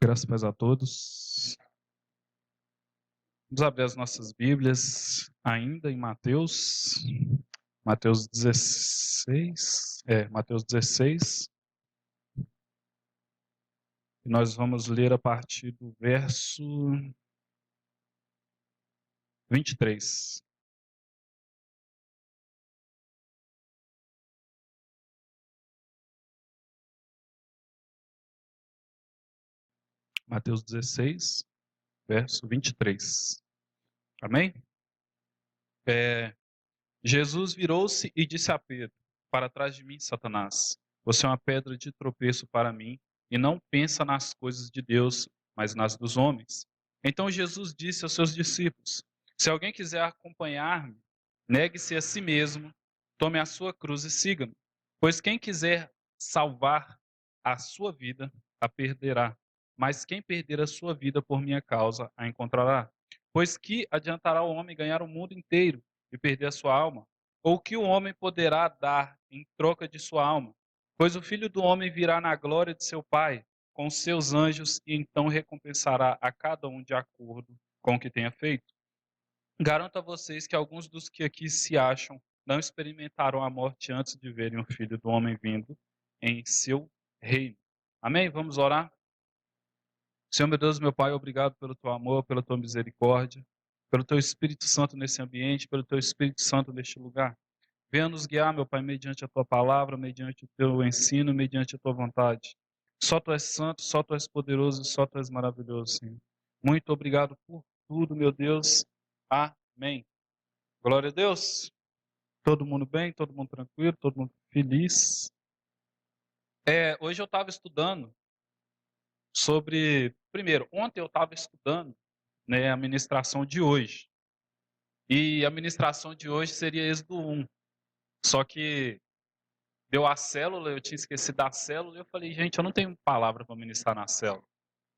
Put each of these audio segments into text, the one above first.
Graças a todos. Vamos abrir as nossas Bíblias ainda em Mateus 16. Mateus 16. E nós vamos ler a partir do verso 23. Mateus 16, verso 23. Amém? Jesus virou-se e disse a Pedro: Para trás de mim, Satanás. Você é uma pedra de tropeço para mim e não pensa nas coisas de Deus, mas nas dos homens. Então Jesus disse aos seus discípulos: Se alguém quiser acompanhar-me, negue-se a si mesmo, tome a sua cruz e siga-me. Pois quem quiser salvar a sua vida, a perderá. Mas quem perder a sua vida por minha causa, a encontrará. Pois que adiantará o homem ganhar o mundo inteiro e perder a sua alma? Ou que o homem poderá dar em troca de sua alma? Pois o Filho do Homem virá na glória de seu Pai, com os seus anjos, e então recompensará a cada um de acordo com o que tenha feito. Garanto a vocês que alguns dos que aqui se acham não experimentaram a morte antes de verem o Filho do Homem vindo em seu reino. Amém? Vamos orar? Senhor, meu Deus, meu Pai, obrigado pelo teu amor, pela tua misericórdia, pelo teu Espírito Santo nesse ambiente, pelo teu Espírito Santo neste lugar. Venha nos guiar, meu Pai, mediante a tua palavra, mediante o teu ensino, mediante a tua vontade. Só tu és santo, só tu és poderoso e só tu és maravilhoso, Senhor. Muito obrigado por tudo, meu Deus. Amém. Glória a Deus. Todo mundo bem, todo mundo tranquilo, todo mundo feliz. Hoje eu estava estudando sobre. Primeiro, ontem eu estava estudando, né, a ministração de hoje. E a ministração de hoje seria Êxodo 1. Só que deu a célula, eu tinha esquecido da célula, e eu falei, gente, eu não tenho palavra para ministrar na célula.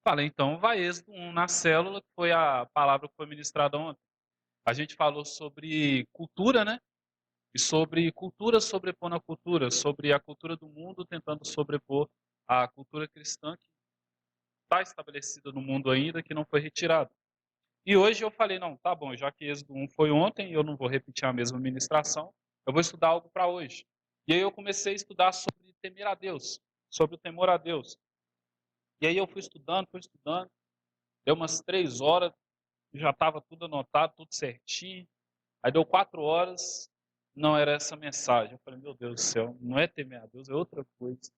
Falei, então vai Êxodo 1 na célula, que foi a palavra que foi ministrada ontem. A gente falou sobre cultura, né? E sobre cultura sobrepondo a cultura, sobre a cultura do mundo tentando sobrepor a cultura cristã que está estabelecida no mundo ainda, que não foi retirada. E hoje eu falei, não, tá bom, já que Êxodo 1 foi ontem, eu não vou repetir a mesma ministração, eu vou estudar algo para hoje. E aí eu comecei a estudar sobre temer a Deus, sobre o temor a Deus. E aí eu fui estudando, deu umas 3 horas, já estava tudo anotado, tudo certinho. Aí deu 4 horas, não era essa mensagem. Eu falei, meu Deus do céu, não é temer a Deus, é outra coisa.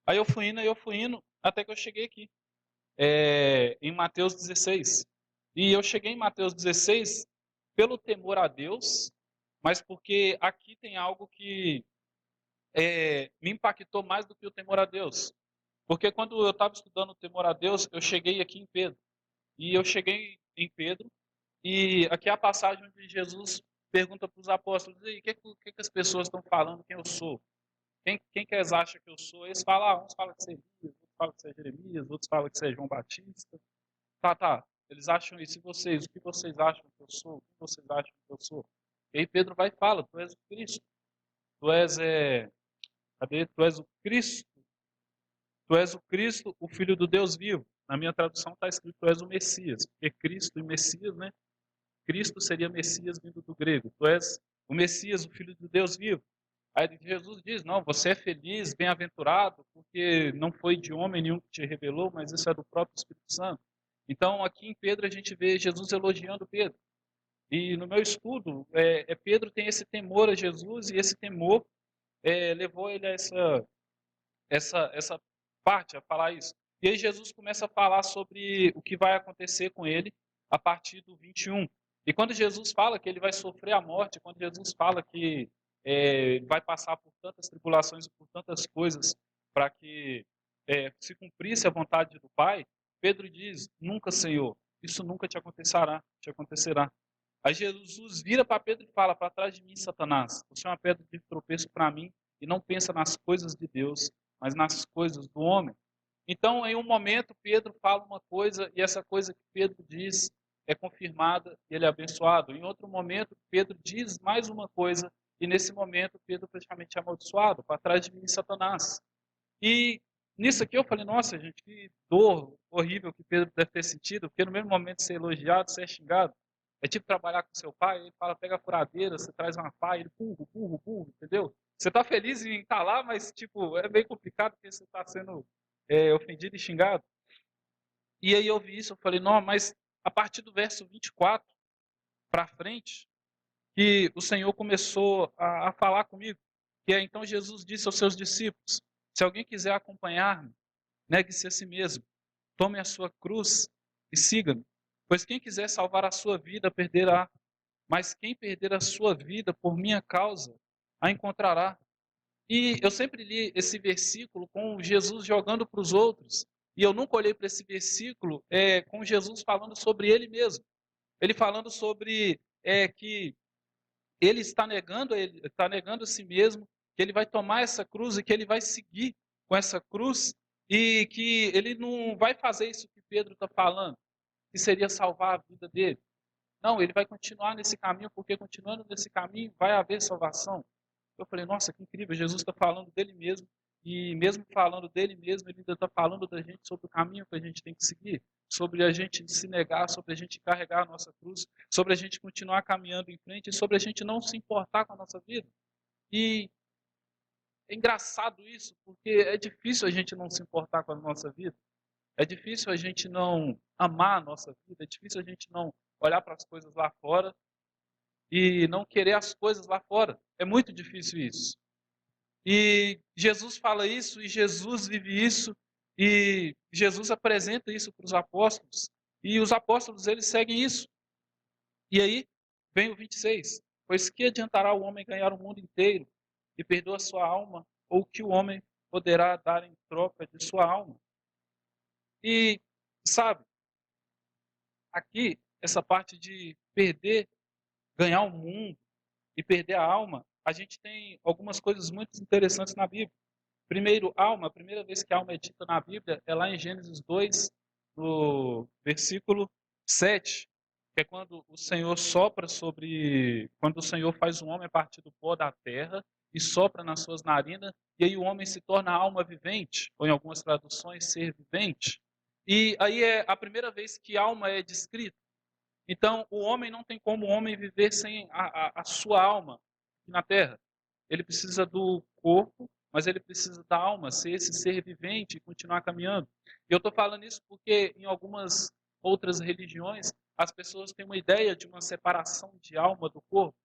Aí eu fui indo, até que eu cheguei aqui, em Mateus 16. E eu cheguei em Mateus 16 pelo temor a Deus, mas porque aqui tem algo que me impactou mais do que o temor a Deus. Porque quando eu estava estudando o temor a Deus, eu cheguei aqui em Pedro. E eu cheguei em Pedro, e aqui é a passagem onde Jesus pergunta para os apóstolos, e o que as pessoas estão falando, quem eu sou? Quem que eles acham que eu sou? Eles falam, uns falam que você é Elias, outros falam que você é Jeremias, outros falam que você é João Batista. Tá. Eles acham isso. E vocês? O que vocês acham que eu sou? O que vocês acham que eu sou? E aí Pedro vai e fala, tu és o Cristo. Tu és, cadê? Tu és o Cristo. Tu és o Cristo, o Filho do Deus vivo. Na minha tradução está escrito, tu és o Messias. Porque Cristo e Messias, né? Cristo seria Messias vindo do grego. Tu és o Messias, o Filho do Deus vivo. Aí Jesus diz, não, você é feliz, bem-aventurado, porque não foi de homem nenhum que te revelou, mas isso é do próprio Espírito Santo. Então, aqui em Pedro, a gente vê Jesus elogiando Pedro. E no meu estudo, Pedro tem esse temor a Jesus, e esse temor levou ele a essa parte, a falar isso. E aí Jesus começa a falar sobre o que vai acontecer com ele a partir do 21. E quando Jesus fala que ele vai sofrer a morte, quando Jesus fala que vai passar por tantas tribulações e por tantas coisas para que se cumprisse a vontade do Pai, Pedro diz, nunca, Senhor, isso nunca te acontecerá. Aí Jesus vira para Pedro e fala, para trás de mim, Satanás, você é uma pedra de tropeço para mim e não pensa nas coisas de Deus, mas nas coisas do homem. Então, em um momento, Pedro fala uma coisa e essa coisa que Pedro diz é confirmada e ele é abençoado. Em outro momento, Pedro diz mais uma coisa e nesse momento, Pedro praticamente é amaldiçoado, para trás de mim, Satanás. E nisso aqui eu falei, nossa, gente, que dor horrível que Pedro deve ter sentido, porque no mesmo momento de ser elogiado, você é xingado. É tipo trabalhar com seu pai, ele fala, pega a furadeira, você traz uma pá, ele burro, burro, burro, entendeu? Você tá feliz em estar lá, mas tipo, é meio complicado porque você está sendo ofendido e xingado. E aí eu vi isso, eu falei, não, mas a partir do verso 24 para frente, que o Senhor começou a falar comigo. Que é, então Jesus disse aos seus discípulos, se alguém quiser acompanhar-me, negue-se a si mesmo, tome a sua cruz e siga-me. Pois quem quiser salvar a sua vida, perderá. Mas quem perder a sua vida por minha causa, a encontrará. E eu sempre li esse versículo com Jesus jogando para os outros. E eu nunca olhei para esse versículo com Jesus falando sobre ele mesmo. Ele falando sobre que ele está negando a si mesmo, que ele vai tomar essa cruz e que ele vai seguir com essa cruz e que ele não vai fazer isso que Pedro está falando, que seria salvar a vida dele. Não, ele vai continuar nesse caminho, porque continuando nesse caminho vai haver salvação. Eu falei, nossa, que incrível, Jesus está falando dele mesmo, e mesmo falando dele mesmo, ele ainda está falando da gente sobre o caminho que a gente tem que seguir, sobre a gente se negar, sobre a gente carregar a nossa cruz, sobre a gente continuar caminhando em frente, e sobre a gente não se importar com a nossa vida. E é engraçado isso, porque é difícil a gente não se importar com a nossa vida, é difícil a gente não amar a nossa vida, é difícil a gente não olhar para as coisas lá fora e não querer as coisas lá fora. É muito difícil isso. E Jesus fala isso, e Jesus vive isso, e Jesus apresenta isso para os apóstolos, e os apóstolos eles seguem isso. E aí vem o 26. Pois que adiantará o homem ganhar o mundo inteiro e perder a sua alma, ou que o homem poderá dar em troca de sua alma? E, sabe, aqui, essa parte de perder, ganhar o mundo e perder a alma, a gente tem algumas coisas muito interessantes na Bíblia. Primeiro, alma, a primeira vez que alma é dita na Bíblia é lá em Gênesis 2, no versículo 7, que é quando o Senhor sopra quando o Senhor faz o homem a partir do pó da terra e sopra nas suas narinas, e aí o homem se torna alma vivente, ou em algumas traduções, ser vivente. E aí é a primeira vez que alma é descrita. Então, o homem não tem como o homem viver sem a sua alma aqui na terra. Ele precisa do corpo, mas ele precisa da alma, ser esse ser vivente e continuar caminhando. E eu estou falando isso porque em algumas outras religiões, as pessoas têm uma ideia de uma separação de alma do corpo.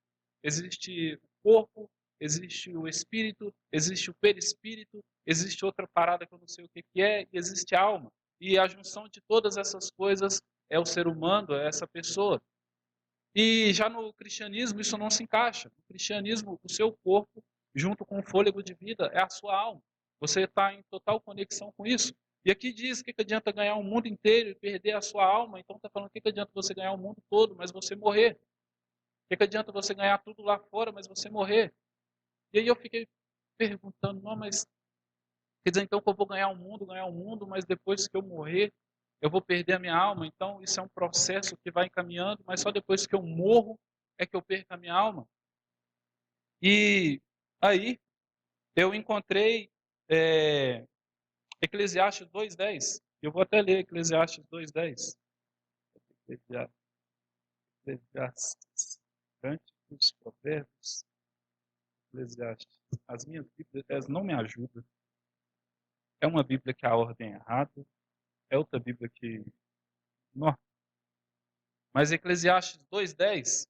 Existe o corpo, existe o espírito, existe o perispírito, existe outra parada que eu não sei o que é, e existe a alma. E a junção de todas essas coisas é o ser humano, é essa pessoa. E já no cristianismo isso não se encaixa. No cristianismo, o seu corpo, junto com o fôlego de vida, é a sua alma. Você está em total conexão com isso. E aqui diz que adianta ganhar o mundo inteiro e perder a sua alma. Então está falando que adianta você ganhar o mundo todo, mas você morrer. Que adianta você ganhar tudo lá fora, mas você morrer. E aí eu fiquei perguntando, não, mas quer dizer então que eu vou ganhar o mundo, mas depois que eu morrer, eu vou perder a minha alma. Então, isso é um processo que vai encaminhando, mas só depois que eu morro é que eu perco a minha alma. E aí, eu encontrei Eclesiastes 2:10. Eu vou até ler Eclesiastes 2:10. Eclesiastes, Cânticos, Provérbios, Eclesiastes. As minhas Bíblias elas não me ajudam. É uma Bíblia que a ordem é errada, é outra Bíblia que... Não. Mas Eclesiastes 2:10,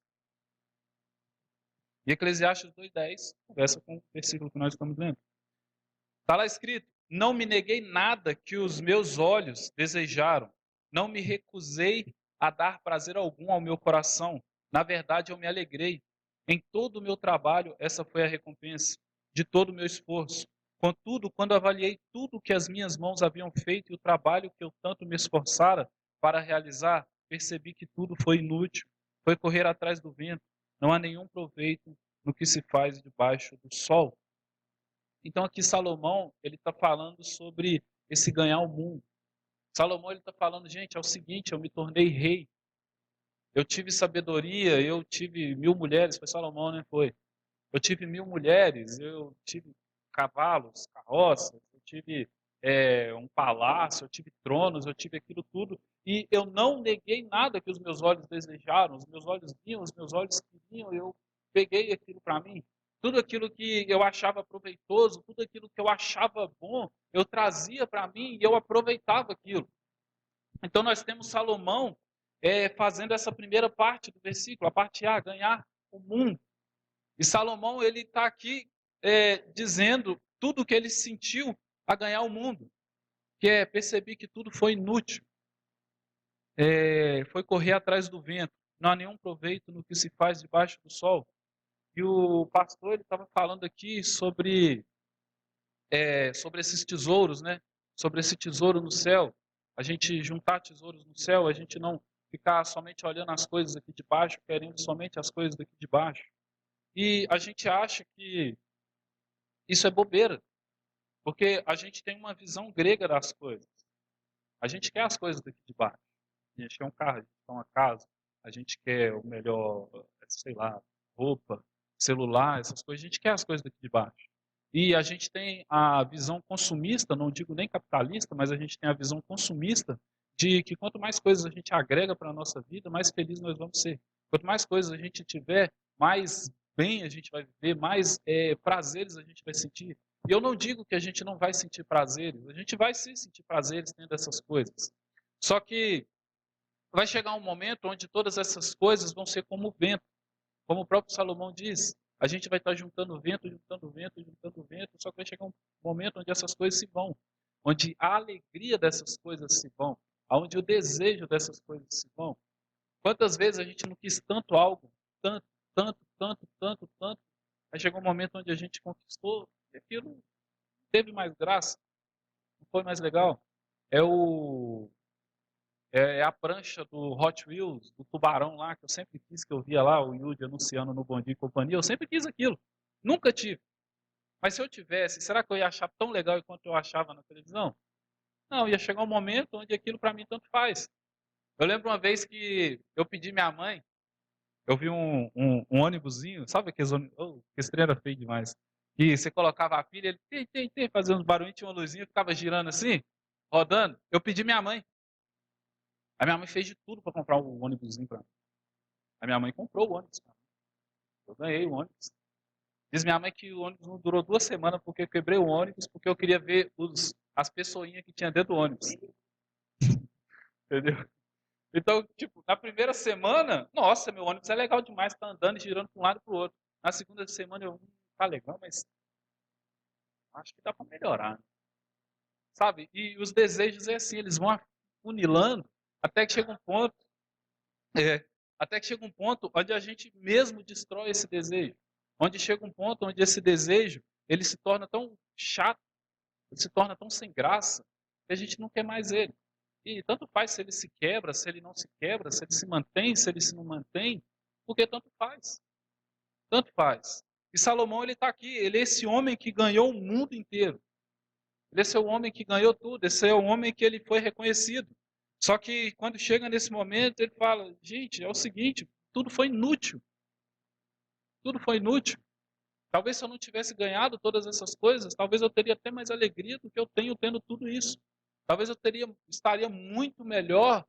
e Eclesiastes 2:10 conversa com o versículo que nós estamos lendo. Está lá escrito: não me neguei nada que os meus olhos desejaram, não me recusei a dar prazer algum ao meu coração. Na verdade, eu me alegrei. Em todo o meu trabalho, essa foi a recompensa de todo o meu esforço. Contudo, quando avaliei tudo que as minhas mãos haviam feito e o trabalho que eu tanto me esforçara para realizar, percebi que tudo foi inútil, foi correr atrás do vento. Não há nenhum proveito no que se faz debaixo do sol. Então aqui Salomão, ele está falando sobre esse ganhar o mundo. Salomão, ele está falando, gente, é o seguinte, eu me tornei rei. Eu tive sabedoria, eu tive 1000 mulheres, foi Salomão, né? Foi. Eu tive 1000 mulheres, eu tive cavalos, carroças, eu tive um palácio, eu tive tronos, eu tive aquilo tudo, e eu não neguei nada que os meus olhos desejaram, os meus olhos viam, os meus olhos queriam, eu peguei aquilo para mim. Tudo aquilo que eu achava proveitoso, tudo aquilo que eu achava bom, eu trazia para mim e eu aproveitava aquilo. Então nós temos Salomão fazendo essa primeira parte do versículo, a parte A, ganhar o mundo. E Salomão ele está aqui dizendo tudo o que ele sentiu a ganhar o mundo, que é perceber que tudo foi inútil, foi correr atrás do vento, não há nenhum proveito no que se faz debaixo do sol. E o pastor ele estava falando aqui sobre esses tesouros, né? Sobre esse tesouro no céu. A gente juntar tesouros no céu, a gente não ficar somente olhando as coisas aqui de baixo, querendo somente as coisas daqui de baixo. E a gente acha que isso é bobeira, porque a gente tem uma visão grega das coisas. A gente quer as coisas daqui de baixo. A gente quer um carro, a gente quer uma casa, a gente quer o melhor, sei lá, roupa, celular, essas coisas. A gente quer as coisas daqui de baixo. E a gente tem a visão consumista, não digo nem capitalista, mas a gente tem a visão consumista de que quanto mais coisas a gente agrega para a nossa vida, mais feliz nós vamos ser. Quanto mais coisas a gente tiver, mais bem a gente vai viver, mais prazeres a gente vai sentir. E eu não digo que a gente não vai sentir prazeres, a gente vai sim sentir prazeres tendo essas coisas. Só que vai chegar um momento onde todas essas coisas vão ser como o vento. Como o próprio Salomão diz, a gente vai estar juntando vento, juntando vento, juntando vento, só que vai chegar um momento onde essas coisas se vão, onde a alegria dessas coisas se vão, onde o desejo dessas coisas se vão. Quantas vezes a gente não quis tanto algo, tanto, tanto, tanto, tanto, tanto, aí chegou um momento onde a gente conquistou e aquilo não teve mais graça, não foi mais legal. É a prancha do Hot Wheels, do tubarão lá, que eu sempre quis, que eu via lá, o Yudi anunciando no Bom Dia e Companhia, eu sempre quis aquilo. Nunca tive. Mas se eu tivesse, será que eu ia achar tão legal quanto eu achava na televisão? Não, ia chegar um momento onde aquilo para mim tanto faz. Eu lembro uma vez que eu pedi minha mãe, eu vi um ônibusinho, sabe aqueles ônibus, que esse trem era feio demais. E você colocava a pilha, ele fazia uns barulhinhos, tinha uma luzinha, ficava girando assim, rodando. Eu pedi minha mãe. A minha mãe fez de tudo para comprar um ônibusinho para mim. A minha mãe comprou o ônibus. Eu ganhei o ônibus. Diz minha mãe que o ônibus não durou 2 semanas porque eu quebrei o ônibus, porque eu queria ver as pessoinhas que tinha dentro do ônibus. Entendeu? Então, tipo, na primeira semana, nossa, meu ônibus é legal demais, tá andando e girando para um lado e para o outro. Na segunda semana eu, tá legal, mas acho que dá para melhorar. Né? Sabe? E os desejos é assim, eles vão afunilando até que chega um ponto, até que chega um ponto onde a gente mesmo destrói esse desejo. Onde chega um ponto onde esse desejo, ele se torna tão chato, ele se torna tão sem graça, que a gente não quer mais ele. E tanto faz se ele se quebra, se ele não se quebra, se ele se mantém, se ele se não mantém, porque tanto faz. Tanto faz. E Salomão, ele está aqui, ele é esse homem que ganhou o mundo inteiro. Ele é esse homem que ganhou tudo, esse é o homem que ele foi reconhecido. Só que quando chega nesse momento, ele fala, gente, é o seguinte, tudo foi inútil. Tudo foi inútil. Talvez se eu não tivesse ganhado todas essas coisas, talvez eu teria até mais alegria do que eu tenho tendo tudo isso. Talvez eu estaria muito melhor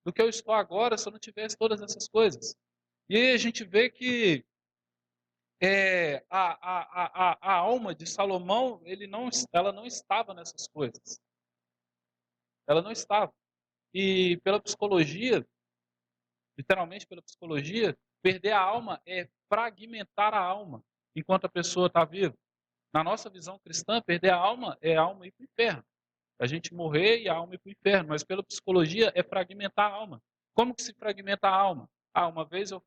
do que eu estou agora se eu não tivesse todas essas coisas. E aí a gente vê que a alma de Salomão, ela não estava nessas coisas. Ela não estava. E pela psicologia, literalmente pela psicologia, perder a alma é fragmentar a alma enquanto a pessoa está viva. Na nossa visão cristã, perder a alma é a alma ir para o inferno. A gente morrer e a alma ir para o inferno. Mas pela psicologia é fragmentar a alma. Como que se fragmenta a alma? Uma vez eu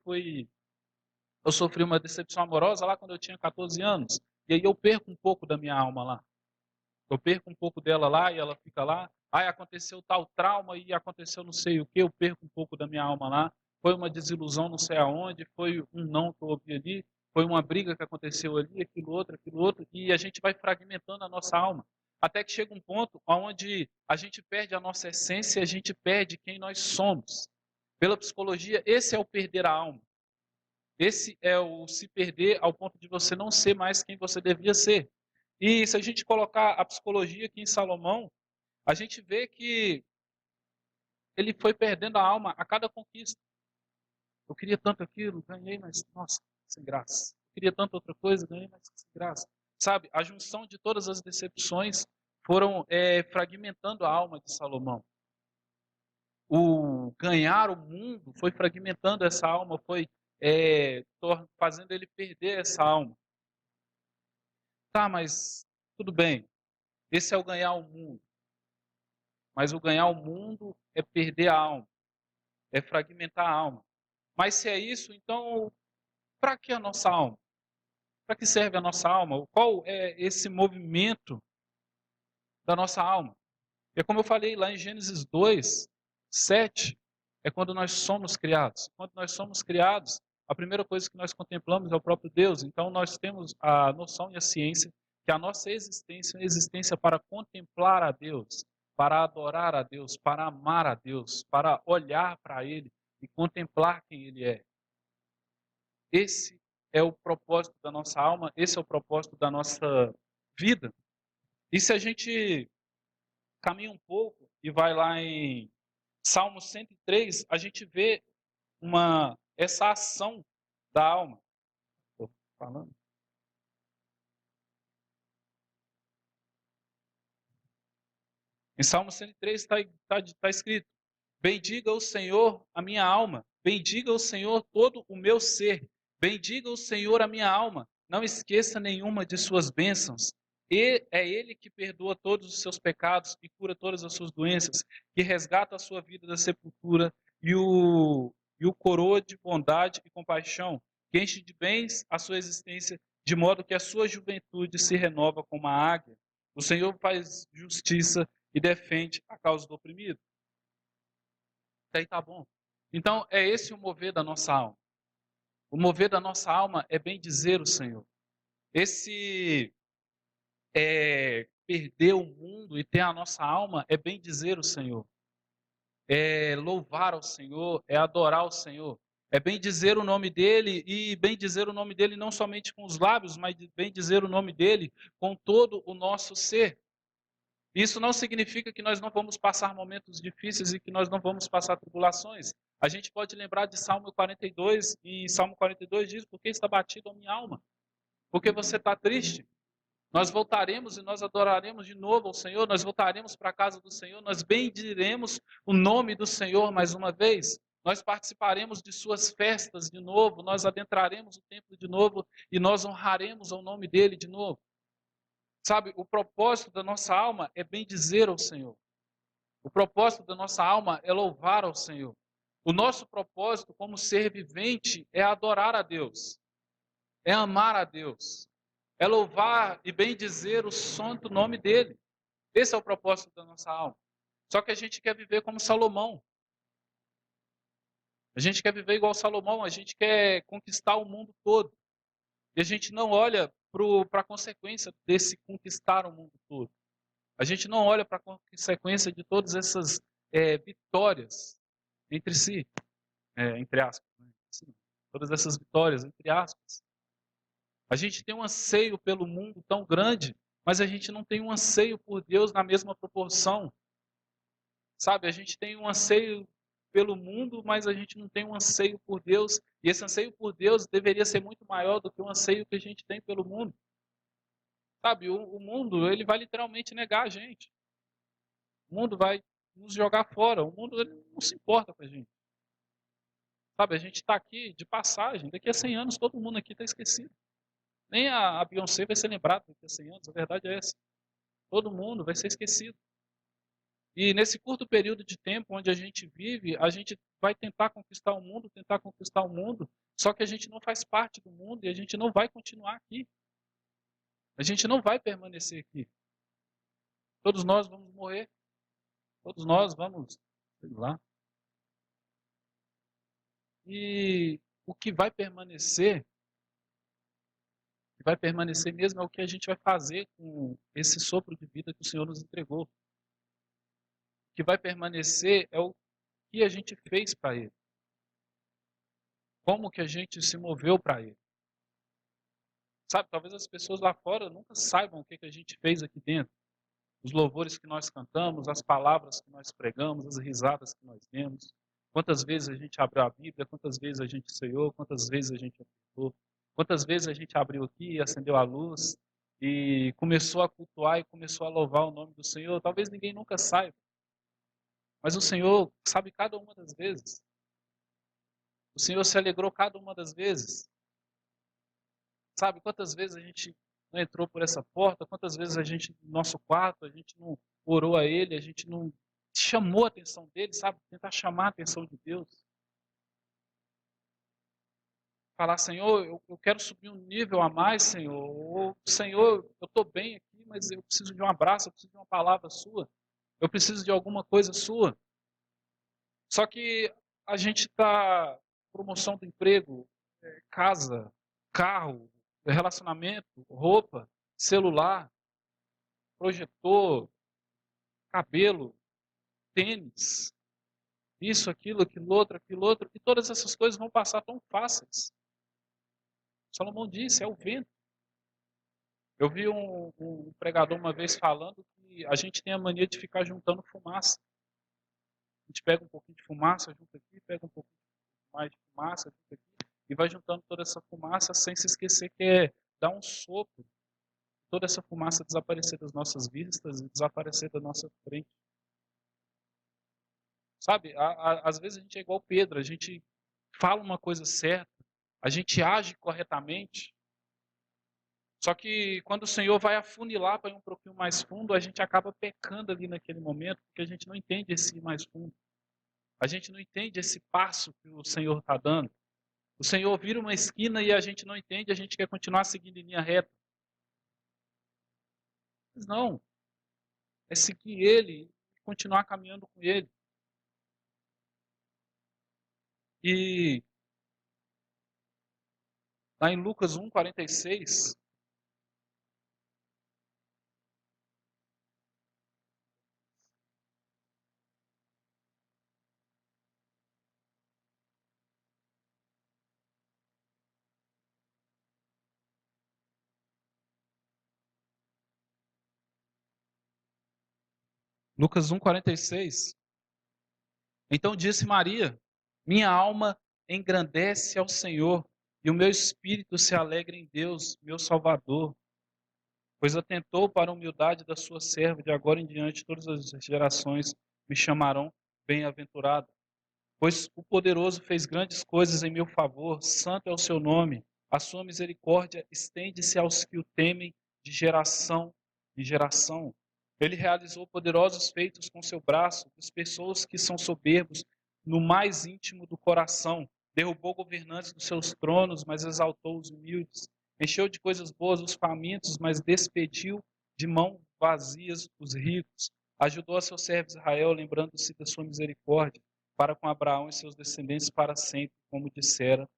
sofri uma decepção amorosa lá quando eu tinha 14 anos. E aí eu perco um pouco da minha alma lá. Eu perco um pouco dela lá e ela fica lá. Aí aconteceu tal trauma e aconteceu não sei o que, eu perco um pouco da minha alma lá. Foi uma desilusão não sei aonde, foi um não que eu ouvi ali, foi uma briga que aconteceu ali, aquilo outro, e a gente vai fragmentando a nossa alma. Até que chega um ponto onde a gente perde a nossa essência e a gente perde quem nós somos. Pela psicologia, esse é o perder a alma. Esse é o se perder ao ponto de você não ser mais quem você devia ser. E se a gente colocar a psicologia aqui em Salomão, a gente vê que ele foi perdendo a alma a cada conquista. Eu queria tanto aquilo, ganhei, mas nossa, sem graça. Eu queria tanto outra coisa, ganhei, mas sem graça. Sabe, a junção de todas as decepções foram fragmentando a alma de Salomão. O ganhar o mundo foi fragmentando essa alma, foi fazendo ele perder essa alma. Tá, mas tudo bem. Esse é o ganhar o mundo. Mas o ganhar o mundo é perder a alma, é fragmentar a alma. Mas se é isso, então para que a nossa alma? Para que serve a nossa alma? Qual é esse movimento da nossa alma? É como eu falei lá em Gênesis 2, 7, é quando nós somos criados. Quando nós somos criados, a primeira coisa que nós contemplamos é o próprio Deus. Então nós temos a noção e a ciência que a nossa existência é uma existência para contemplar a Deus, para adorar a Deus, para amar a Deus, para olhar para Ele e contemplar quem Ele é. Esse é o propósito da nossa alma, esse é o propósito da nossa vida. E se a gente caminha um pouco e vai lá em Salmo 103, a gente vê essa ação da alma. Estou falando. Em Salmo 103 está escrito: bendiga o Senhor a minha alma, bendiga o Senhor todo o meu ser, bendiga o Senhor a minha alma, não esqueça nenhuma de suas bênçãos. E é Ele que perdoa todos os seus pecados e cura todas as suas doenças, que resgata a sua vida da sepultura e o coroa de bondade e compaixão, que enche de bens a sua existência, de modo que a sua juventude se renova como a águia. O Senhor faz justiça e defende a causa do oprimido. Até aí tá bom. Então, é esse o mover da nossa alma. O mover da nossa alma é bem dizer o Senhor. Esse perder o mundo e ter a nossa alma é bem dizer o Senhor. É louvar ao Senhor, é adorar o Senhor. É bem dizer o nome dele e bem dizer o nome dele não somente com os lábios, mas bem dizer o nome dele com todo o nosso ser. Isso não significa que nós não vamos passar momentos difíceis e que nós não vamos passar tribulações. A gente pode lembrar de Salmo 42, e Salmo 42 diz: por que está batido a minha alma? Porque você está triste? Nós voltaremos e nós adoraremos de novo ao Senhor, nós voltaremos para a casa do Senhor, nós bendiremos o nome do Senhor mais uma vez, nós participaremos de suas festas de novo, nós adentraremos o templo de novo e nós honraremos ao nome dele de novo. Sabe, o propósito da nossa alma é bendizer ao Senhor. O propósito da nossa alma é louvar ao Senhor. O nosso propósito como ser vivente é adorar a Deus, é amar a Deus, é louvar e bendizer o santo nome dele. Esse é o propósito da nossa alma. Só que a gente quer viver como Salomão. A gente quer viver igual Salomão, a gente quer conquistar o mundo todo. E a gente não olha para a consequência desse conquistar o mundo todo. A gente não olha para a consequência de todas essas vitórias entre si, entre aspas. Né? Sim, todas essas vitórias, entre aspas. A gente tem um anseio pelo mundo tão grande, mas a gente não tem um anseio por Deus na mesma proporção. Sabe, a gente tem um anseio pelo mundo, mas a gente não tem um anseio por Deus. E esse anseio por Deus deveria ser muito maior do que o anseio que a gente tem pelo mundo. Sabe, o mundo, ele vai literalmente negar a gente. O mundo vai nos jogar fora. O mundo ele não se importa com a gente. Sabe, a gente está aqui de passagem. Daqui a 100 anos todo mundo aqui está esquecido. Nem a Beyoncé vai ser lembrada daqui a 100 anos. A verdade é essa. Todo mundo vai ser esquecido. E nesse curto período de tempo onde a gente vive, a gente vai tentar conquistar o mundo, só que a gente não faz parte do mundo e a gente não vai continuar aqui. A gente não vai permanecer aqui. Todos nós vamos morrer. Todos nós vamos, sei lá. E o que vai permanecer mesmo é o que a gente vai fazer com esse sopro de vida que o Senhor nos entregou. O que vai permanecer é o que a gente fez para Ele. Como que a gente se moveu para Ele. Sabe, talvez as pessoas lá fora nunca saibam o que a gente fez aqui dentro. Os louvores que nós cantamos, as palavras que nós pregamos, as risadas que nós demos. Quantas vezes a gente abriu a Bíblia, quantas vezes a gente ceiou, quantas vezes a gente orou, quantas vezes a gente abriu aqui e acendeu a luz e começou a cultuar e começou a louvar o nome do Senhor. Talvez ninguém nunca saiba, mas o Senhor sabe cada uma das vezes. O Senhor se alegrou cada uma das vezes. Sabe quantas vezes a gente não entrou por essa porta, quantas vezes a gente, no nosso quarto, a gente não orou a Ele, a gente não chamou a atenção dEle, sabe? Tentar chamar a atenção de Deus. Falar, Senhor, eu quero subir um nível a mais, Senhor. Ou, Senhor, eu estou bem aqui, mas eu preciso de um abraço, eu preciso de uma palavra sua. Eu preciso de alguma coisa sua. Só que a gente está, promoção do emprego, casa, carro, relacionamento, roupa, celular, projetor, cabelo, tênis, isso, aquilo outro, e todas essas coisas vão passar tão fáceis. Salomão disse, é o vento. Eu vi um pregador uma vez falando que a gente tem a mania de ficar juntando fumaça. A gente pega um pouquinho de fumaça, junta aqui, pega um pouquinho mais de fumaça, junta aqui, e vai juntando toda essa fumaça sem se esquecer que é dar um sopro, toda essa fumaça desaparecer das nossas vistas e desaparecer da nossa frente. Sabe, às vezes a gente é igual Pedro, a gente fala uma coisa certa, a gente age corretamente, só que quando o Senhor vai afunilar para ir um pouquinho mais fundo, a gente acaba pecando ali naquele momento, porque a gente não entende esse ir mais fundo. A gente não entende esse passo que o Senhor está dando. O Senhor vira uma esquina e a gente não entende, a gente quer continuar seguindo em linha reta. Mas não, é seguir Ele e continuar caminhando com Ele. E lá em Lucas 1,46, Lucas 1,46, então disse Maria, minha alma engrandece ao Senhor, e o meu espírito se alegra em Deus, meu Salvador, pois atentou para a humildade da sua serva, de agora em diante todas as gerações me chamarão bem-aventurado. Pois o poderoso fez grandes coisas em meu favor, santo é o seu nome. A sua misericórdia estende-se aos que o temem de geração em geração. Ele realizou poderosos feitos com seu braço, dispersou os que são soberbos no mais íntimo do coração. Derrubou governantes dos seus tronos, mas exaltou os humildes. Encheu de coisas boas os famintos, mas despediu de mãos vazias os ricos. Ajudou a seu servo Israel, lembrando-se da sua misericórdia para com Abraão e seus descendentes para sempre, como dissera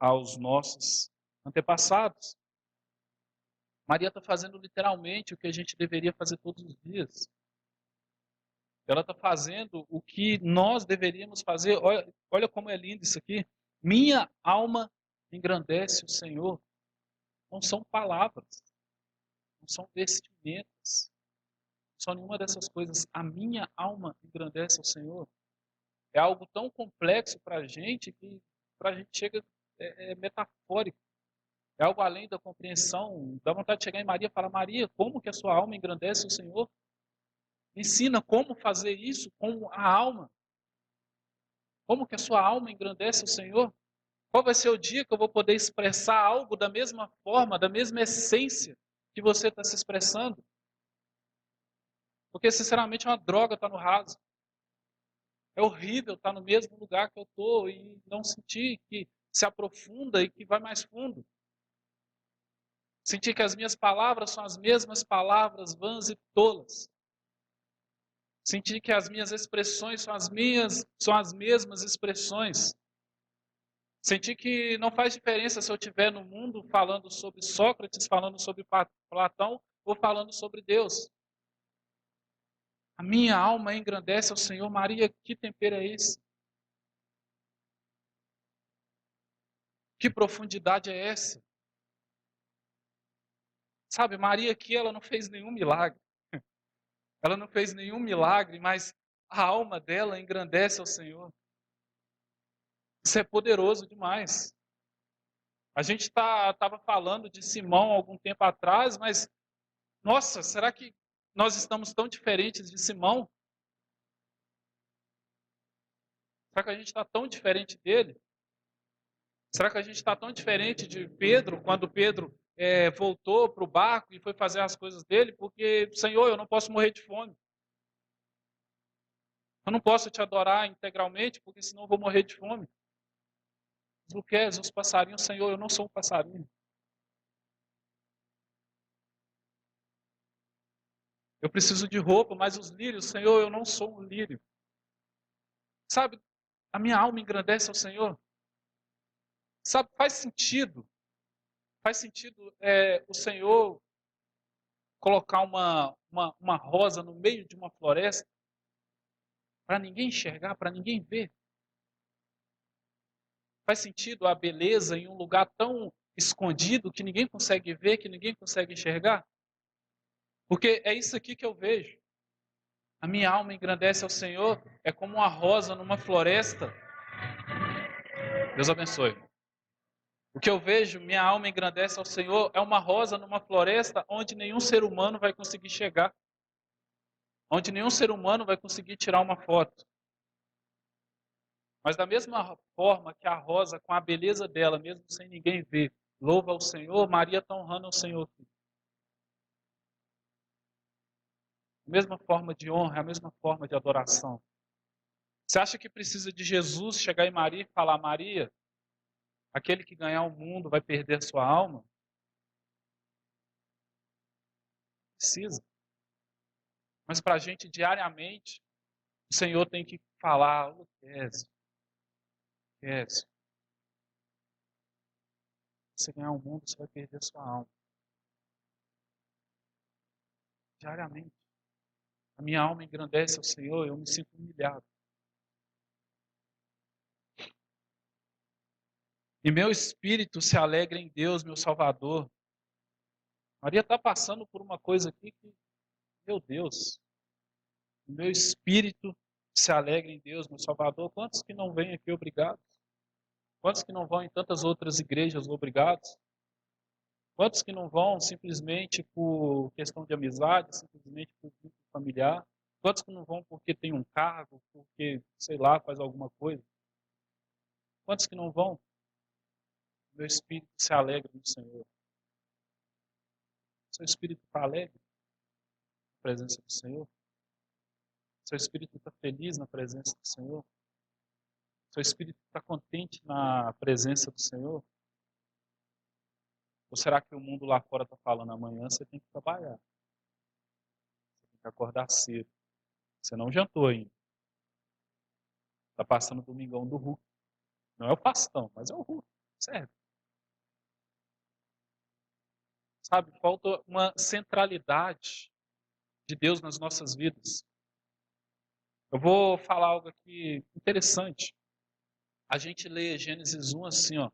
aos nossos antepassados. Maria está fazendo literalmente o que a gente deveria fazer todos os dias. Ela está fazendo o que nós deveríamos fazer. Olha como é lindo isso aqui. Minha alma engrandece o Senhor. Não são palavras, não são vestimentas, não são nenhuma dessas coisas. A minha alma engrandece o Senhor. É algo tão complexo para a gente que para a gente chega é metafórico. É algo além da compreensão. Dá vontade de chegar em Maria e falar, Maria, como que a sua alma engrandece o Senhor? Ensina como fazer isso com a alma. Como que a sua alma engrandece o Senhor? Qual vai ser o dia que eu vou poder expressar algo da mesma forma, da mesma essência que você está se expressando? Porque, sinceramente, é uma droga estar no raso. É horrível estar no mesmo lugar que eu estou e não sentir que se aprofunda e que vai mais fundo. Sentir que as minhas palavras são as mesmas palavras vãs e tolas. Sentir que as minhas expressões são as mesmas expressões. Sentir que não faz diferença se eu estiver no mundo falando sobre Sócrates, falando sobre Platão ou falando sobre Deus. A minha alma engrandece ao Senhor. Maria, que tempero é esse? Que profundidade é essa? Sabe, Maria aqui, ela não fez nenhum milagre. Ela não fez nenhum milagre, mas a alma dela engrandece ao Senhor. Isso é poderoso demais. A gente estava falando de Simão há algum tempo atrás, mas, nossa, será que nós estamos tão diferentes de Simão? Será que a gente está tão diferente dele? Será que a gente está tão diferente de Pedro, quando Pedro voltou para o barco e foi fazer as coisas dele? Porque, Senhor, eu não posso morrer de fome. Eu não posso te adorar integralmente, porque senão eu vou morrer de fome. Os luqués, os passarinhos, Senhor, eu não sou um passarinho. Eu preciso de roupa, mas os lírios, Senhor, eu não sou um lírio. Sabe, a minha alma engrandece ao Senhor. Sabe, faz sentido o Senhor colocar uma rosa no meio de uma floresta para ninguém enxergar, para ninguém ver. Faz sentido a beleza em um lugar tão escondido que ninguém consegue ver, que ninguém consegue enxergar? Porque é isso aqui que eu vejo. A minha alma engrandece ao Senhor, é como uma rosa numa floresta. Deus abençoe. O que eu vejo, minha alma engrandece ao Senhor, é uma rosa numa floresta onde nenhum ser humano vai conseguir chegar. Onde nenhum ser humano vai conseguir tirar uma foto. Mas da mesma forma que a rosa, com a beleza dela, mesmo sem ninguém ver, louva ao Senhor, Maria está honrando ao Senhor. A mesma forma de honra, a mesma forma de adoração. Você acha que precisa de Jesus chegar em Maria e falar: Maria, aquele que ganhar o mundo vai perder a sua alma? Precisa. Mas para a gente, diariamente, o Senhor tem que falar: oh, Kézio, se você ganhar o mundo, você vai perder a sua alma. Diariamente. A minha alma engrandece ao Senhor, eu me sinto humilhado. E meu espírito se alegra em Deus, meu Salvador. Maria está passando por uma coisa aqui que, meu Deus, o meu espírito se alegra em Deus, meu Salvador. Quantos que não vêm aqui obrigados? Quantos que não vão em tantas outras igrejas obrigados? Quantos que não vão simplesmente por questão de amizade, simplesmente por vínculo familiar? Quantos que não vão porque tem um cargo, porque, sei lá, faz alguma coisa? Quantos que não vão? Meu espírito se alegra no Senhor. Seu espírito está alegre na presença do Senhor? Seu espírito está feliz na presença do Senhor? Seu espírito está contente na presença do Senhor? Ou será que o mundo lá fora está falando: amanhã você tem que trabalhar, você tem que acordar cedo, você não jantou ainda, está passando o domingão do Hulk. Não é o pastão, mas é o Hulk, serve. Sabe, falta uma centralidade de Deus nas nossas vidas. Eu vou falar algo aqui interessante. A gente lê Gênesis 1 assim, ó.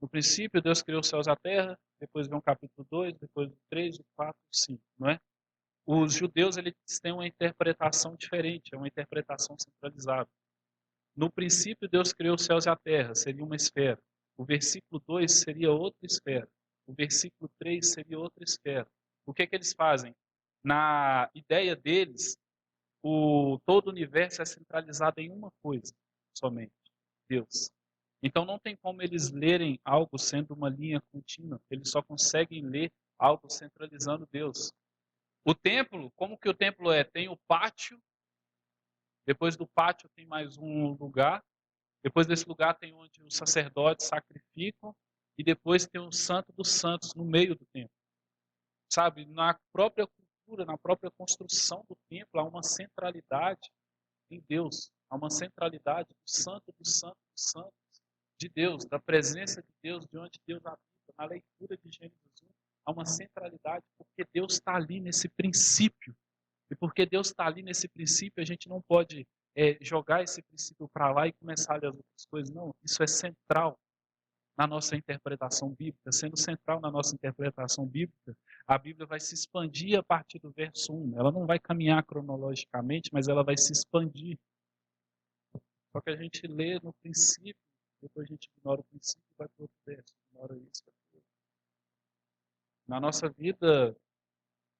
No princípio, Deus criou os céus e a terra, depois vem o capítulo 2, depois o 3, o 4, o 5, não é? Os judeus, eles têm uma interpretação diferente, é uma interpretação centralizada. No princípio, Deus criou os céus e a terra, seria uma esfera. O versículo 2 seria outra esfera. O versículo 3 seria outra esfera. O que é que eles fazem? Na ideia deles, todo o universo é centralizado em uma coisa somente: Deus. Então não tem como eles lerem algo sendo uma linha contínua. Eles só conseguem ler algo centralizando Deus. O templo, como que o templo é? Tem o pátio, depois do pátio tem mais um lugar, depois desse lugar tem onde os sacerdotes sacrificam, e depois tem o Santo dos Santos no meio do templo. Sabe, na própria cultura, na própria construção do templo, há uma centralidade em Deus, há uma centralidade do Santo dos Santos dos Santos de Deus, da presença de Deus, de onde Deus habita. Na leitura de Gênesis 1, há uma centralidade, porque Deus está ali nesse princípio. E porque Deus está ali nesse princípio, a gente não pode jogar esse princípio para lá e começar a ler as outras coisas. Não, isso é central. na nossa interpretação bíblica, sendo central na nossa interpretação bíblica, a Bíblia vai se expandir a partir do verso 1. Ela não vai caminhar cronologicamente, mas ela vai se expandir. Só que a gente lê no princípio, depois a gente ignora o princípio e vai para outro verso. Ignora isso, vai para outro. Na nossa vida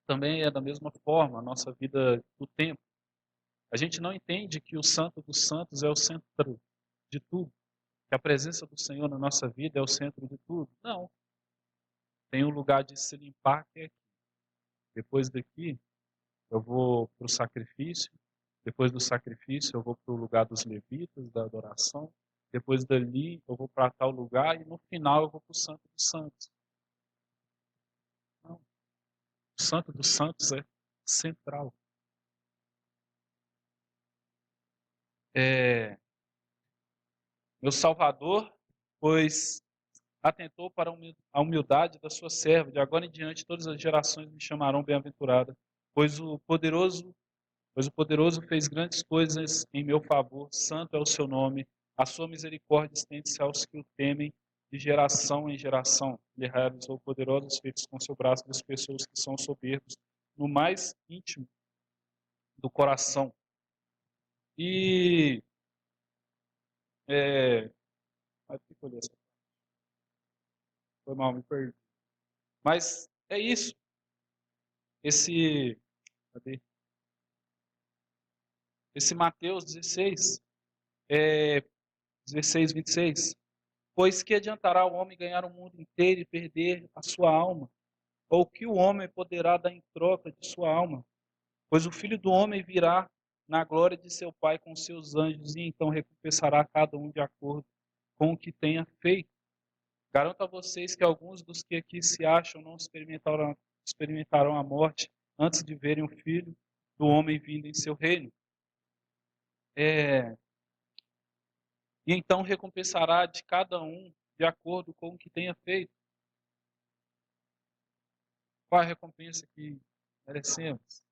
também é da mesma forma, a nossa vida do tempo. A gente não entende que o Santo dos Santos é o centro de tudo, que a presença do Senhor na nossa vida é o centro de tudo. Não. Tem um lugar de se limpar que é aqui. Depois daqui, eu vou para o sacrifício. Depois do sacrifício, eu vou para o lugar dos levitas, da adoração. Depois dali, eu vou para tal lugar. E no final, eu vou para o Santo dos Santos. Não. O Santo dos Santos é central. Meu Salvador, pois atentou para a humildade da sua serva. De agora em diante, todas as gerações me chamarão bem-aventurada, pois o poderoso fez grandes coisas em meu favor. Santo é o seu nome. A sua misericórdia estende-se aos que o temem de geração em geração. Ele realizou poderosos feitos com seu braço das pessoas que são soberbos no mais íntimo do coração. E é, foi mal, me perdi. Mas é isso. Esse, cadê? Esse Mateus 16, 16, 26. Pois que adiantará o homem ganhar o mundo inteiro e perder a sua alma? Ou que o homem poderá dar em troca de sua alma? Pois o Filho do Homem virá na glória de seu Pai com seus anjos e então recompensará cada um de acordo com o que tenha feito. Garanto a vocês que alguns dos que aqui se acham não experimentarão a morte antes de verem o Filho do Homem vindo em seu reino. E então recompensará de cada um de acordo com o que tenha feito. Qual a recompensa que merecemos,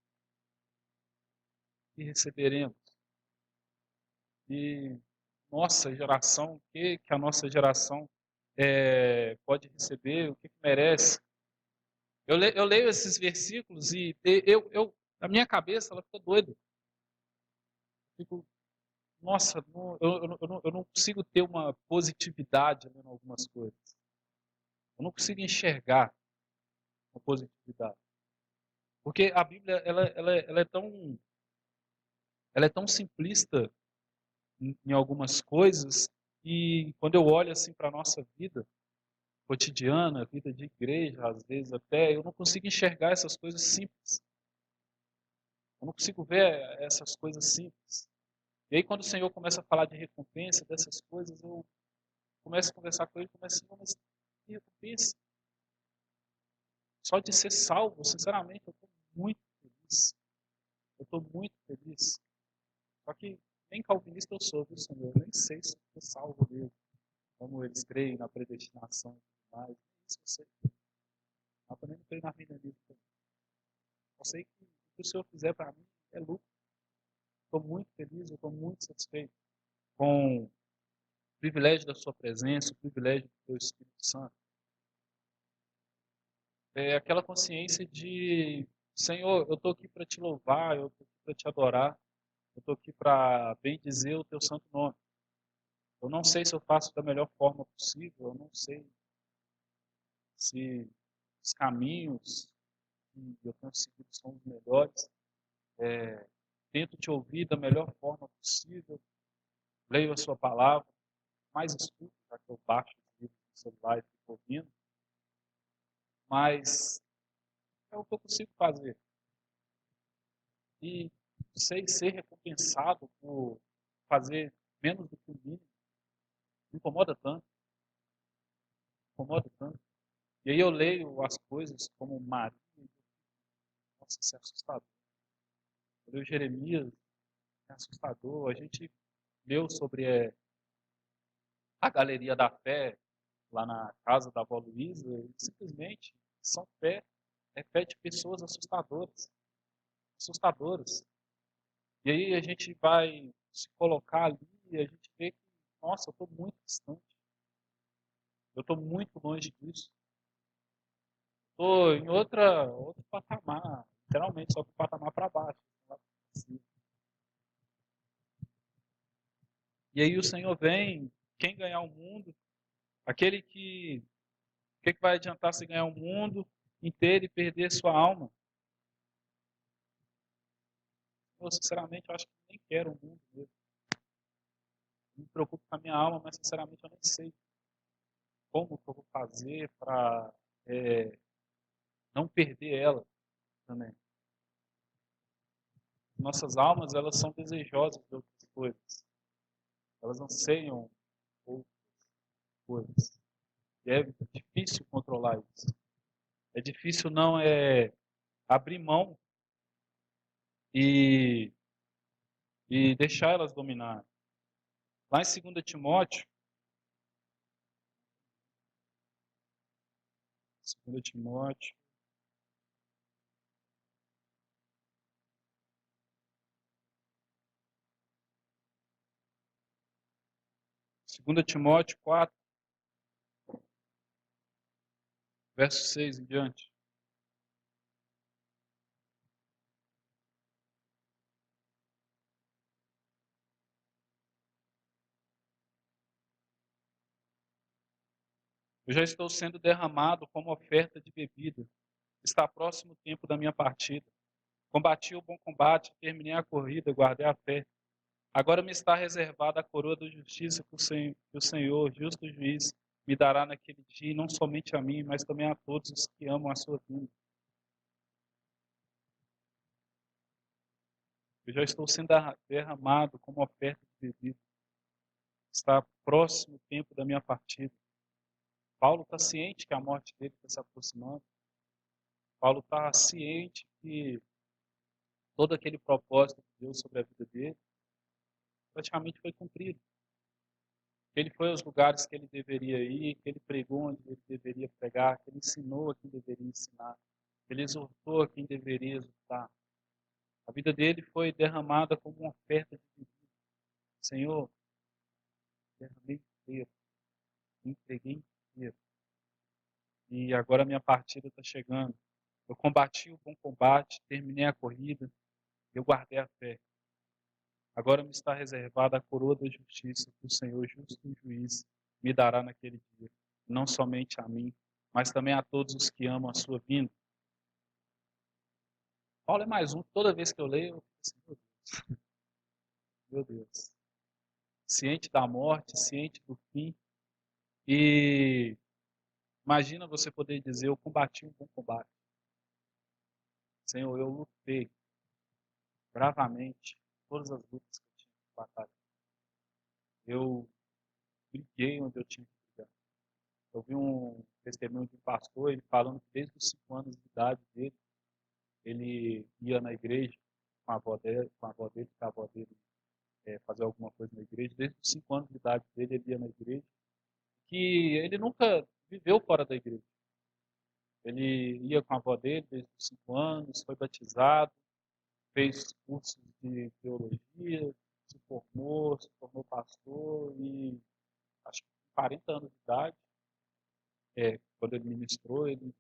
que receberemos? E nossa geração, o que a nossa geração pode receber, o que merece? Eu leio esses versículos e a minha cabeça ela fica doida. Fico, nossa, eu não consigo ter uma positividade em algumas coisas. Eu não consigo enxergar uma positividade. Porque a Bíblia ela é tão simplista em algumas coisas e quando eu olho assim para a nossa vida cotidiana, vida de igreja, às vezes até, eu não consigo enxergar essas coisas simples. Eu não consigo ver essas coisas simples. E aí quando o Senhor começa a falar de recompensa, dessas coisas, eu começo a conversar com ele e começo a mas que recompensa? Só de ser salvo, sinceramente, eu estou muito feliz. Eu estou muito feliz. Só que nem calvinista eu sou, viu, Senhor? Eu nem sei se eu sou salvo mesmo. Como eles creem na predestinação e tudo mais. Isso eu sei. Mas também não creio na vida livre. Eu sei que o que o Senhor fizer para mim é lucro. Estou muito feliz, eu estou muito satisfeito com o privilégio da sua presença, o privilégio do teu Espírito Santo. É aquela consciência de, Senhor, eu estou aqui para te louvar, eu estou aqui para te adorar, eu estou aqui para bendizer o teu santo nome. Eu não sei se eu faço da melhor forma possível, eu não sei se os caminhos que eu tenho seguido são os melhores. Tento te ouvir da melhor forma possível, leio a sua palavra, mais estudo, já que eu baixo o livro no celular e fico ouvindo, mas é o que eu consigo fazer. E sei ser recompensado por fazer menos do que o mínimo, me incomoda tanto, me incomoda tanto. E aí eu leio as coisas como Maria, nossa, isso é assustador. Eu leio Jeremias, é assustador. A gente leu sobre a Galeria da Fé, lá na casa da avó Luísa, e simplesmente são fé de pessoas assustadoras, assustadoras. E aí a gente vai se colocar ali e a gente vê que, nossa, eu estou muito distante. Eu estou muito longe disso. Estou em outro patamar, literalmente, só que o patamar para baixo. E aí o Senhor vem, quem ganhar o mundo, aquele que, o que vai adiantar se ganhar o mundo inteiro e perder sua alma? Eu, sinceramente, eu acho que nem quero o mundo mesmo. Me preocupo com a minha alma, mas sinceramente eu nem sei como que eu vou fazer para não perder ela também. Nossas almas, elas são desejosas de outras coisas. Elas anseiam outras coisas. E é difícil controlar isso. É difícil não abrir mão e, e deixar elas dominar. Lá em 2 Timóteo, 2 Timóteo, 2 Timóteo 4, verso 6 em diante. Eu já estou sendo derramado como oferta de bebida. Está próximo o tempo da minha partida. Combati o bom combate, terminei a corrida, guardei a fé. Agora me está reservada a coroa da justiça que o Senhor, justo juiz, me dará naquele dia, e não somente a mim, mas também a todos os que amam a sua vinda. Eu já estou sendo derramado como oferta de bebida. Está próximo o tempo da minha partida. Paulo está ciente que a morte dele está se aproximando. Paulo está ciente que todo aquele propósito de Deus sobre a vida dele praticamente foi cumprido. Ele foi aos lugares que ele deveria ir, que ele pregou onde ele deveria pregar, que ele ensinou a quem deveria ensinar, que ele exortou a quem deveria exortar. A vida dele foi derramada como uma oferta de vida. Senhor, derramei inteiro, me entreguei inteiro. E agora a minha partida está chegando. Eu combati o bom combate, terminei a corrida, eu guardei a fé. Agora me está reservada a coroa da justiça que o Senhor, justo e juiz, me dará naquele dia. Não somente a mim, mas também a todos os que amam a sua vinda. Paulo é mais um. Toda vez que eu leio, eu fico assim, meu Deus. Ciente da morte, ciente do fim. E imagina você poder dizer, eu combati um bom combate. Senhor, eu lutei bravamente todas as lutas que eu tinha que batalhar. Eu briguei onde eu tinha que brigar. Eu vi um testemunho de um pastor, ele falando que desde os 5 anos de idade dele, ele ia na igreja com a avó dele, que a avó dele fazer alguma coisa na igreja. Desde os 5 anos de idade dele, ele ia na igreja. Que ele nunca viveu fora da igreja. Ele ia com a avó dele desde os 5 anos, foi batizado, fez cursos de teologia, se formou pastor e acho que com 40 anos de idade, quando ele ministrou, ele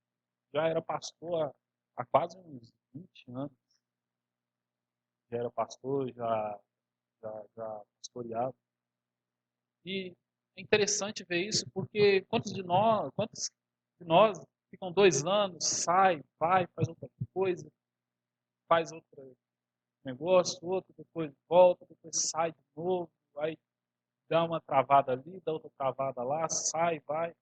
já era pastor há quase uns 20 anos. Já era pastor, já pastoreava. E é interessante ver isso porque quantos de nós ficam 2 anos, sai, vai, faz outra coisa, faz outro negócio, outro, depois volta, depois sai de novo, vai dá uma travada ali, dá outra travada lá, sai, vai.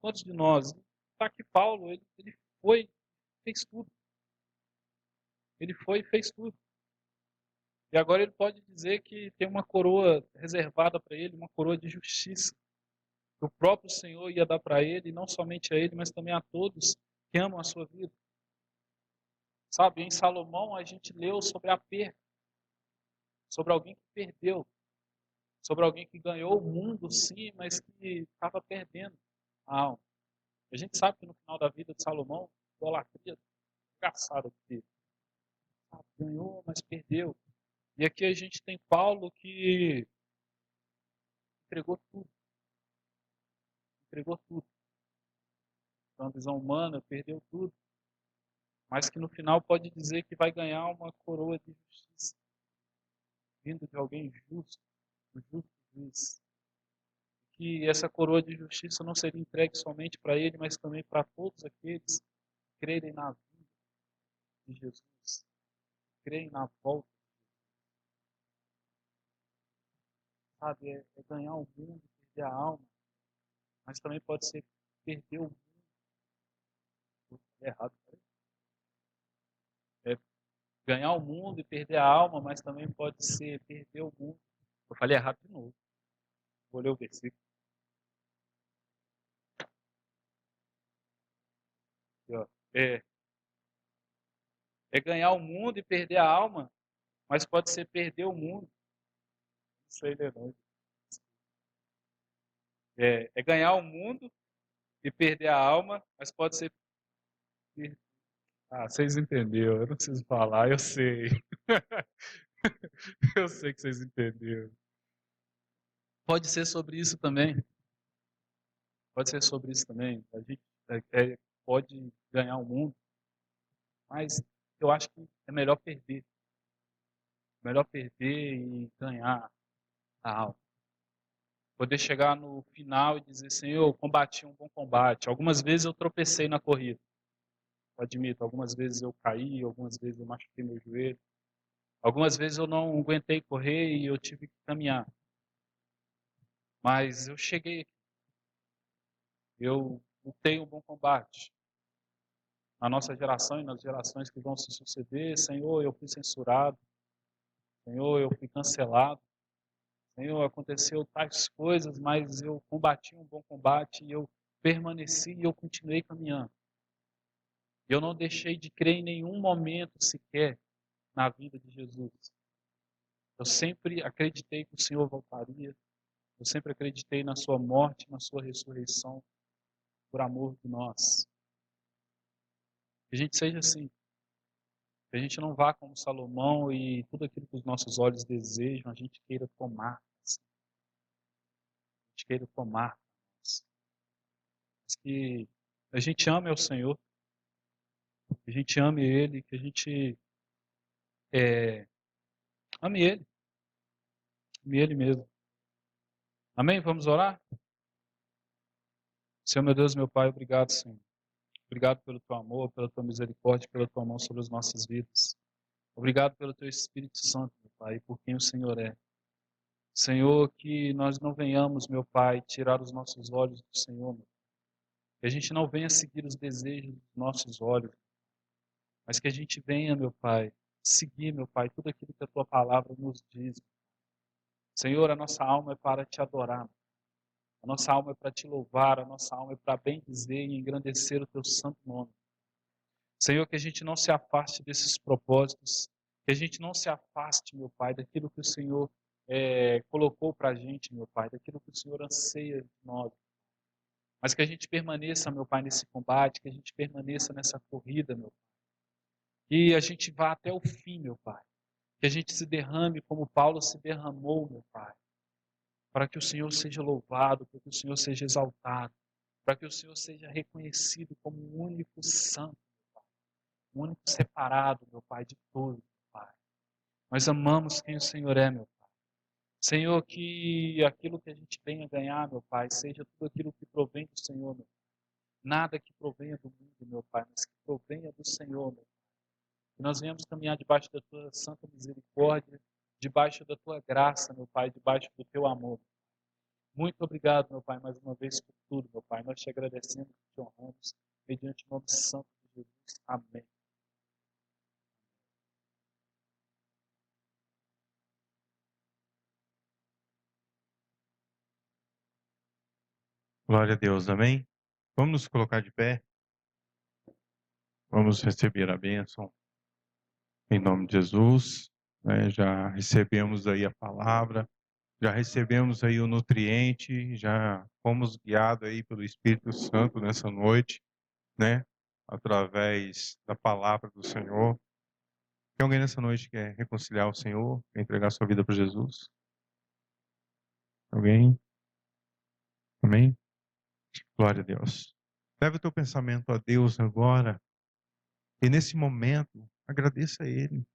Quantos de nós? Está aqui Paulo, ele foi, fez tudo. Ele foi e fez tudo. E agora ele pode dizer que tem uma coroa reservada para ele, uma coroa de justiça. Que o próprio Senhor ia dar para ele, e não somente a ele, mas também a todos que amam a sua vida. Sabe, em Salomão a gente leu sobre a perda, sobre alguém que perdeu, sobre alguém que ganhou o mundo sim, mas que estava perdendo a alma. A gente sabe que no final da vida de Salomão, idolatria desgraçada que ganhou, mas perdeu. E aqui a gente tem Paulo que entregou tudo. Entregou tudo. Então, a visão humana perdeu tudo. Mas que no final pode dizer que vai ganhar uma coroa de justiça, vindo de alguém justo, o justo juiz. Que essa coroa de justiça não seria entregue somente para ele, mas também para todos aqueles que crerem na vida de Jesus, creem na volta, sabe? É ganhar o mundo, perder a alma, mas também pode ser perder o mundo. É errado, é ganhar o mundo e perder a alma, mas também pode ser perder o mundo. Eu falei errado de novo. Vou ler o versículo. Aqui, ó. É ganhar o mundo e perder a alma, mas pode ser perder o mundo. Isso aí não. É ganhar o mundo e perder a alma, mas pode ser. Ah, vocês entenderam, eu não preciso falar, eu sei. Eu sei que vocês entenderam. Pode ser sobre isso também. Pode ser sobre isso também. A gente pode ganhar o mundo, mas eu acho que é melhor perder. Melhor perder e ganhar a alma. Poder chegar no final e dizer, Senhor, eu combati um bom combate. Algumas vezes eu tropecei na corrida. Eu admito, algumas vezes eu caí, algumas vezes eu machuquei meu joelho. Algumas vezes eu não aguentei correr e eu tive que caminhar. Mas eu cheguei, eu lutei um bom combate. Na nossa geração e nas gerações que vão se suceder, Senhor, eu fui censurado. Senhor, eu fui cancelado. Senhor, aconteceu tais coisas, mas eu combati um bom combate e eu permaneci e eu continuei caminhando. Eu não deixei de crer em nenhum momento sequer na vida de Jesus. Eu sempre acreditei que o Senhor voltaria. Eu sempre acreditei na sua morte, na sua ressurreição, por amor de nós. Que a gente seja assim. Que a gente não vá como Salomão e tudo aquilo que os nossos olhos desejam, a gente queira tomar. Assim. A gente queira tomar. Mas que a gente ame ao Senhor, que a gente ame Ele, que a gente ame Ele. Ame Ele mesmo. Amém? Vamos orar? Senhor, meu Deus, meu Pai, obrigado, Senhor. Obrigado pelo teu amor, pela tua misericórdia, pela tua mão sobre as nossas vidas. Obrigado pelo teu Espírito Santo, meu Pai, por quem o Senhor é. Senhor, que nós não venhamos, meu Pai, tirar os nossos olhos do Senhor, meu. Que a gente não venha seguir os desejos dos nossos olhos, mas que a gente venha, meu Pai, seguir, meu Pai, tudo aquilo que a tua palavra nos diz. Senhor, a nossa alma é para te adorar. A nossa alma é para te louvar, a nossa alma é para bem dizer e engrandecer o teu santo nome. Senhor, que a gente não se afaste desses propósitos, que a gente não se afaste, meu Pai, daquilo que o Senhor colocou para a gente, meu Pai, daquilo que o Senhor anseia de nós. Mas que a gente permaneça, meu Pai, nesse combate, que a gente permaneça nessa corrida, meu Pai. Que a gente vá até o fim, meu Pai. Que a gente se derrame como Paulo se derramou, meu Pai. Para que o Senhor seja louvado, para que o Senhor seja exaltado, para que o Senhor seja reconhecido como o único santo, o único separado, meu Pai, de todos, meu Pai. Nós amamos quem o Senhor é, meu Pai. Senhor, que aquilo que a gente venha ganhar, meu Pai, seja tudo aquilo que provém do Senhor, meu Pai. Nada que provenha do mundo, meu Pai, mas que provenha do Senhor, meu Pai. Que nós venhamos caminhar debaixo da Tua santa misericórdia, debaixo da Tua graça, meu Pai, debaixo do Teu amor. Muito obrigado, meu Pai, mais uma vez por tudo, meu Pai. Nós te agradecemos e te honramos, mediante o nome santo de Jesus. Amém. Glória a Deus, amém? Vamos nos colocar de pé. Vamos receber a bênção em nome de Jesus. Já recebemos aí a palavra, já recebemos aí o nutriente, já fomos guiados aí pelo Espírito Santo nessa noite, né? Através da palavra do Senhor. Tem alguém nessa noite que quer reconciliar o Senhor, quer entregar sua vida para Jesus? Alguém? Amém? Glória a Deus. Leve o teu pensamento a Deus agora. E nesse momento, agradeça a Ele.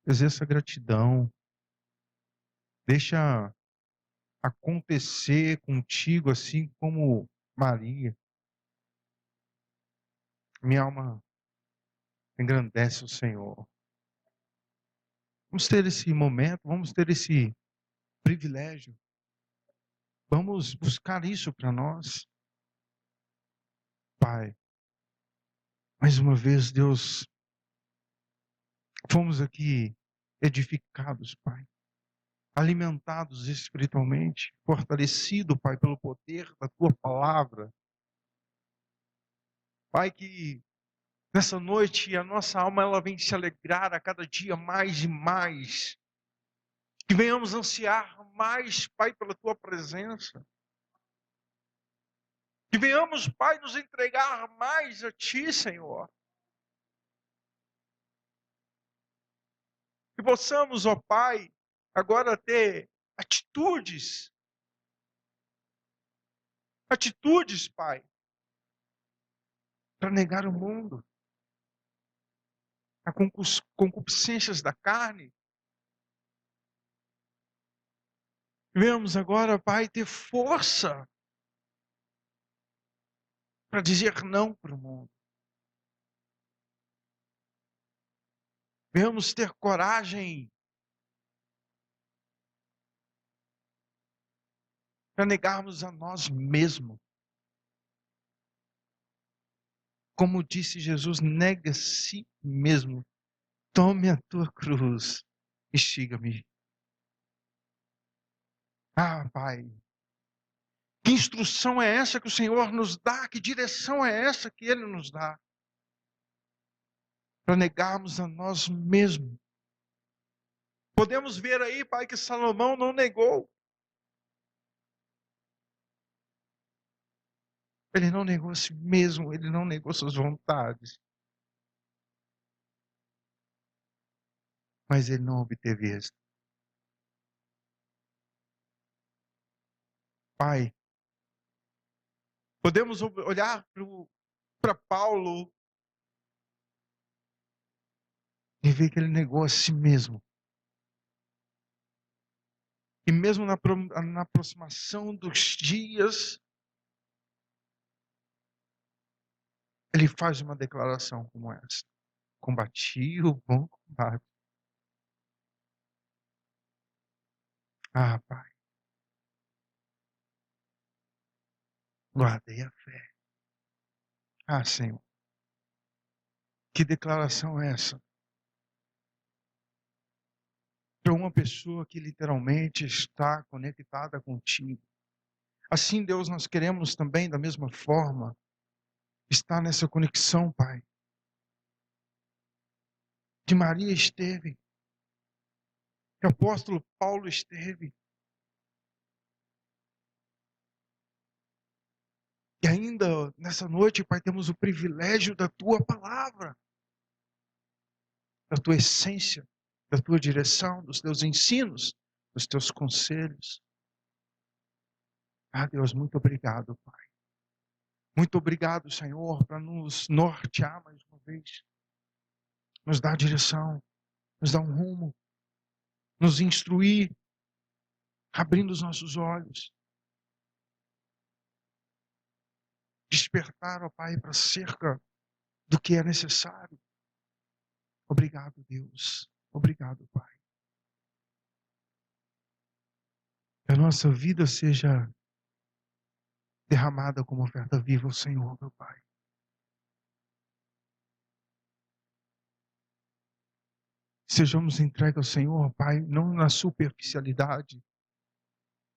Exerça gratidão. Deixa acontecer contigo assim como Maria. Minha alma engrandece o Senhor. Vamos ter esse momento, vamos ter esse privilégio. Vamos buscar isso para nós. Pai, mais uma vez, Deus, fomos aqui edificados, Pai. Alimentados espiritualmente, fortalecido, Pai, pelo poder da Tua palavra. Pai, que nessa noite a nossa alma ela vem se alegrar a cada dia mais e mais. Que venhamos ansiar mais, Pai, pela Tua presença. Que venhamos, Pai, nos entregar mais a Ti, Senhor. Que possamos, ó Pai, agora ter atitudes, Pai, para negar o mundo, as concupiscências da carne. Venhamos agora, Pai, ter força para dizer não para o mundo. Venhamos ter coragem para negarmos a nós mesmos. Como disse Jesus, nega a si mesmo. Tome a tua cruz e siga-me. Ah, Pai, que instrução é essa que o Senhor nos dá? Que direção é essa que Ele nos dá? Para negarmos a nós mesmos. Podemos ver aí, Pai, que Salomão não negou. Ele não negou a si mesmo, ele não negou suas vontades. Mas ele não obteve êxito. Pai, podemos olhar para Paulo e ver que ele negou a si mesmo. E mesmo na aproximação dos dias, ele faz uma declaração como essa: combati o bom combate. Ah, Pai, guardei a fé. Ah, Senhor, que declaração é essa? Para uma pessoa que literalmente está conectada contigo. Assim, Deus, nós queremos também, da mesma forma, estar nessa conexão, Pai. Que Maria esteve, que o apóstolo Paulo esteve. E ainda nessa noite, Pai, temos o privilégio da Tua palavra, da Tua essência, da Tua direção, dos Teus ensinos, dos Teus conselhos. Ah, Deus, muito obrigado, Pai. Muito obrigado, Senhor, para nos nortear mais uma vez. Nos dar direção, nos dar um rumo, nos instruir, abrindo os nossos olhos. Despertar, ó Pai, para cerca do que é necessário. Obrigado, Deus. Obrigado, Pai. Que a nossa vida seja derramada como oferta viva ao Senhor, meu Pai. Sejamos entregues ao Senhor, Pai, não na superficialidade,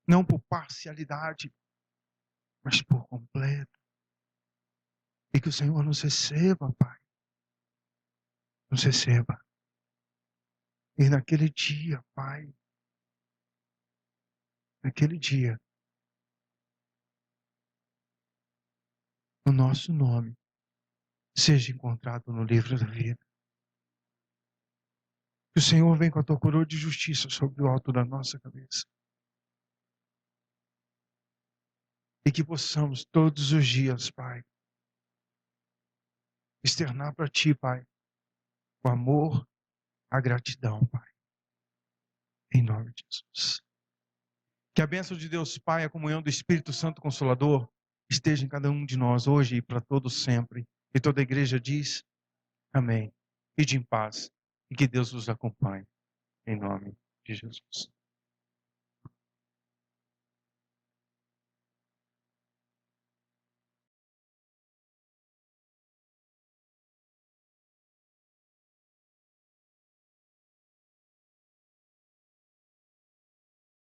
não por parcialidade, mas por completo. E que o Senhor nos receba, Pai. Nos receba. E naquele dia, Pai, naquele dia, o nosso nome seja encontrado no livro da vida. Que o Senhor venha com a tua coroa de justiça sobre o alto da nossa cabeça. E que possamos todos os dias, Pai, externar para Ti, Pai, o amor, a gratidão, Pai. Em nome de Jesus. Que a bênção de Deus Pai, a comunhão do Espírito Santo Consolador, esteja em cada um de nós hoje e para todos sempre. E toda a igreja diz, amém. Ide em paz e que Deus os acompanhe. Em nome de Jesus.